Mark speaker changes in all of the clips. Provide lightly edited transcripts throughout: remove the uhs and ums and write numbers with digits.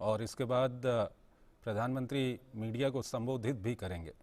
Speaker 1: और इसके बाद प्रधानमंत्री मीडिया को संबोधित भी करेंगे।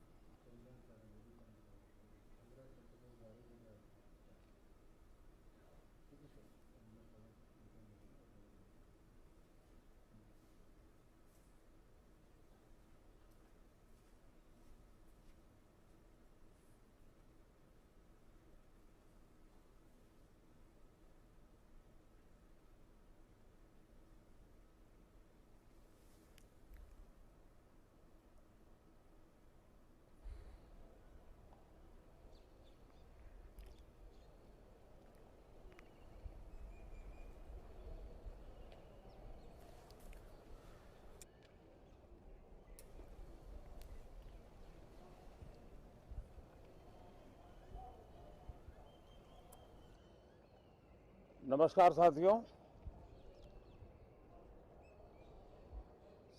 Speaker 2: नमस्कार साथियों,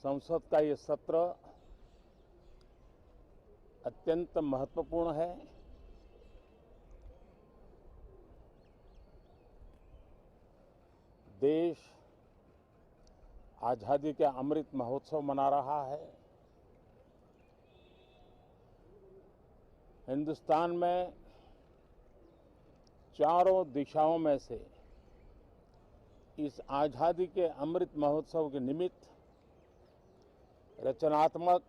Speaker 2: संसद का ये सत्र अत्यंत महत्वपूर्ण है। देश आजादी के अमृत महोत्सव मना रहा है। हिंदुस्तान में चारों दिशाओं में से इस आजादी के अमृत महोत्सव के निमित्त रचनात्मक,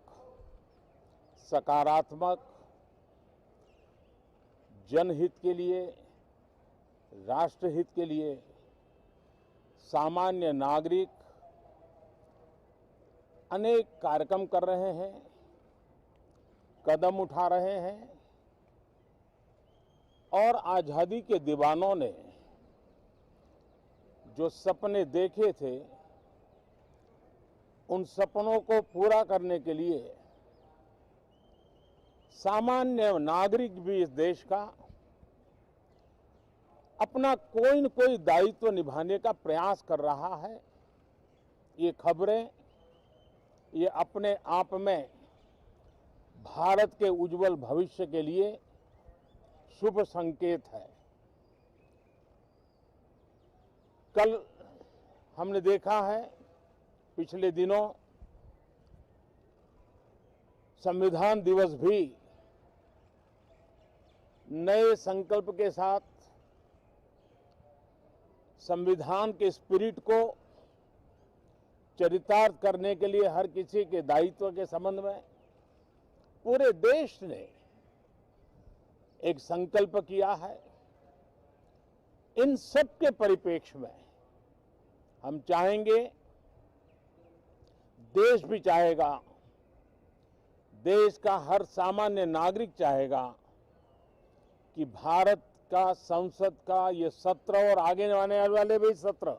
Speaker 2: सकारात्मक, जनहित के लिए, राष्ट्रहित के लिए सामान्य नागरिक अनेक कार्यक्रम कर रहे हैं, कदम उठा रहे हैं और आजादी के दीवानों ने जो सपने देखे थे उन सपनों को पूरा करने के लिए सामान्य नागरिक भी इस देश का अपना कोई न कोई दायित्व निभाने का प्रयास कर रहा है। ये खबरें ये अपने आप में भारत के उज्जवल भविष्य के लिए शुभ संकेत है। कल हमने देखा है, पिछले दिनों संविधान दिवस भी नए संकल्प के साथ संविधान के स्पिरिट को चरितार्थ करने के लिए हर किसी के दायित्व के संबंध में पूरे देश ने एक संकल्प किया है। इन सब के परिप्रेक्ष्य में हम चाहेंगे, देश भी चाहेगा, देश का हर सामान्य नागरिक चाहेगा कि भारत का संसद का ये सत्र और आगे आने वाले भी सत्र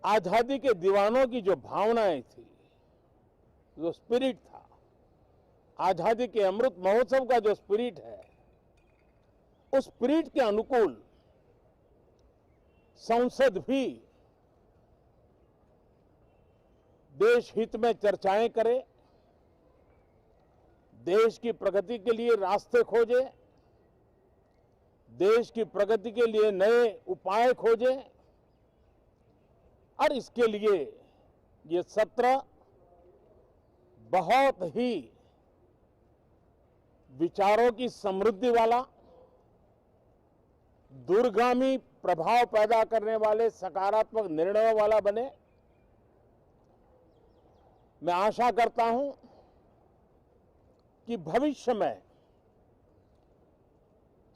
Speaker 2: आजादी के दीवानों की जो भावनाएं थी, जो स्पिरिट था, आजादी के अमृत महोत्सव का जो स्पिरिट है, उस स्पिरिट के अनुकूल संसद भी देश हित में चर्चाएं करे, देश की प्रगति के लिए रास्ते खोजे, देश की प्रगति के लिए नए उपाय खोजे और इसके लिए ये सत्र बहुत ही विचारों की समृद्धि वाला, दूरगामी प्रभाव पैदा करने वाले सकारात्मक निर्णयों वाला बने। मैं आशा करता हूं कि भविष्य में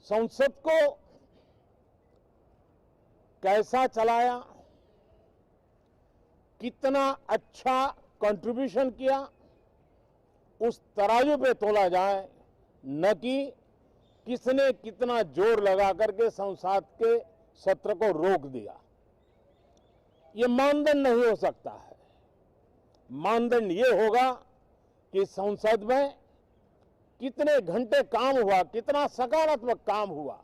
Speaker 2: संसद को कैसा चलाया, कितना अच्छा कंट्रीब्यूशन किया, उस तराजू पे तोला जाए, न कि किसने कितना जोर लगा करके संसद के सत्र को रोक दिया। ये मानदंड नहीं हो सकता है। मानदंड ये होगा कि संसद में कितने घंटे काम हुआ, कितना सकारात्मक काम हुआ।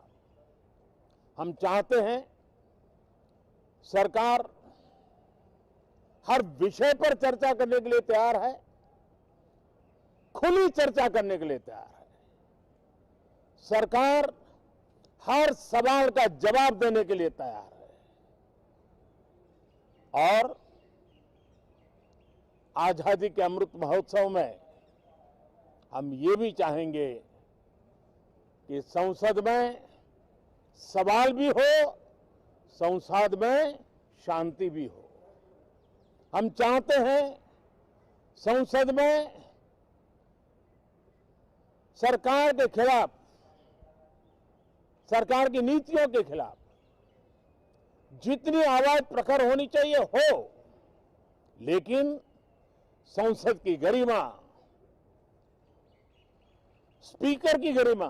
Speaker 2: हम चाहते हैं सरकार हर विषय पर चर्चा करने के लिए तैयार है, खुली चर्चा करने के लिए तैयार है। सरकार हर सवाल का जवाब देने के लिए तैयार है। और आजादी के अमृत महोत्सव में हम ये भी चाहेंगे कि संसद में सवाल भी हो, संसद में शांति भी हो। हम चाहते हैं संसद में सरकार के खिलाफ, सरकार की नीतियों के खिलाफ जितनी आवाज प्रखर होनी चाहिए हो, लेकिन संसद की गरिमा, स्पीकर की गरिमा,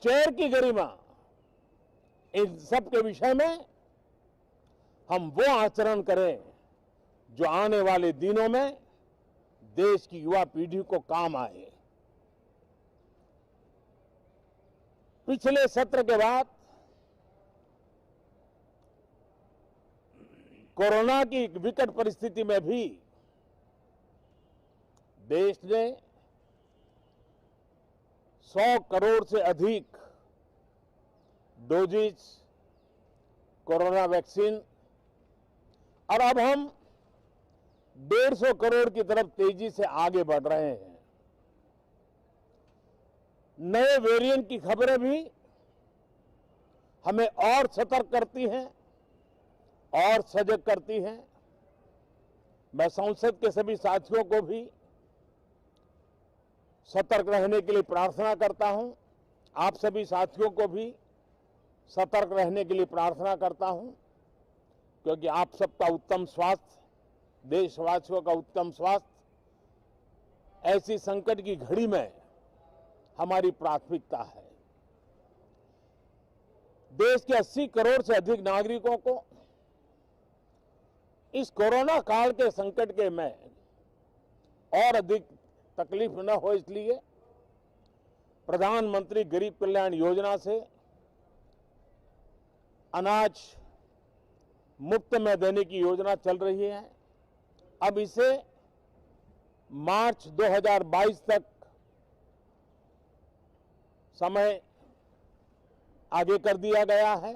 Speaker 2: चेयर की गरिमा, इन सब के विषय में हम वो आचरण करें जो आने वाले दिनों में देश की युवा पीढ़ी को काम आए। पिछले सत्र के बाद कोरोना की विकट परिस्थिति में भी देश ने 100 करोड़ से अधिक डोजेज कोरोना वैक्सीन, और अब हम 150 करोड़ की तरफ तेजी से आगे बढ़ रहे हैं। नए वेरिएंट की खबरें भी हमें और सतर्क करती हैं और सजग करती हैं। मैं संसद के सभी साथियों को भी सतर्क रहने के लिए प्रार्थना करता हूं। आप सभी साथियों को भी सतर्क रहने के लिए प्रार्थना करता हूं, क्योंकि आप सबका उत्तम स्वास्थ्य, देशवासियों का उत्तम स्वास्थ्य ऐसी संकट की घड़ी में हमारी प्राथमिकता है। देश के 80 करोड़ से अधिक नागरिकों को इस कोरोना काल के संकट के में और अधिक तकलीफ न हो, इसलिए प्रधानमंत्री गरीब कल्याण योजना से अनाज मुफ्त में देने की योजना चल रही है। अब इसे मार्च 2022 तक समय आगे कर दिया गया है।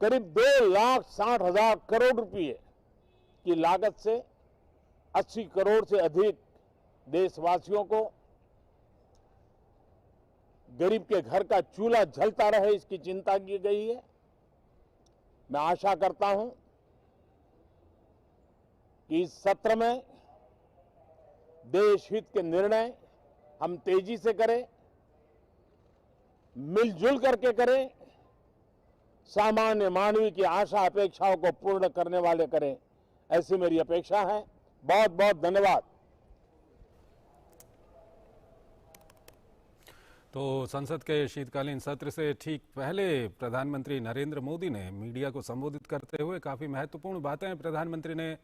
Speaker 2: करीब 2,60,000 करोड़ रुपए की लागत से 80 करोड़ से अधिक देशवासियों को गरीब के घर का चूल्हा जलता रहे, इसकी चिंता की गई है। मैं आशा करता हूं कि इस सत्र में देश हित के निर्णय हम तेजी से करें, मिलजुल करके करें, सामान्य मानवी की आशा अपेक्षाओं को पूर्ण करने वाले करें, ऐसी मेरी अपेक्षा है। बहुत बहुत धन्यवाद।
Speaker 1: तो संसद के शीतकालीन सत्र से ठीक पहले प्रधानमंत्री नरेंद्र मोदी ने मीडिया को संबोधित करते हुए काफ़ी महत्वपूर्ण बातें प्रधानमंत्री ने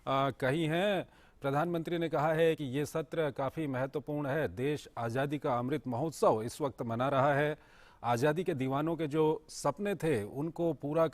Speaker 1: कही हैं। प्रधानमंत्री ने कहा है कि ये सत्र काफ़ी महत्वपूर्ण है। देश आज़ादी का अमृत महोत्सव इस वक्त मना रहा है। आज़ादी के दीवानों के जो सपने थे उनको पूरा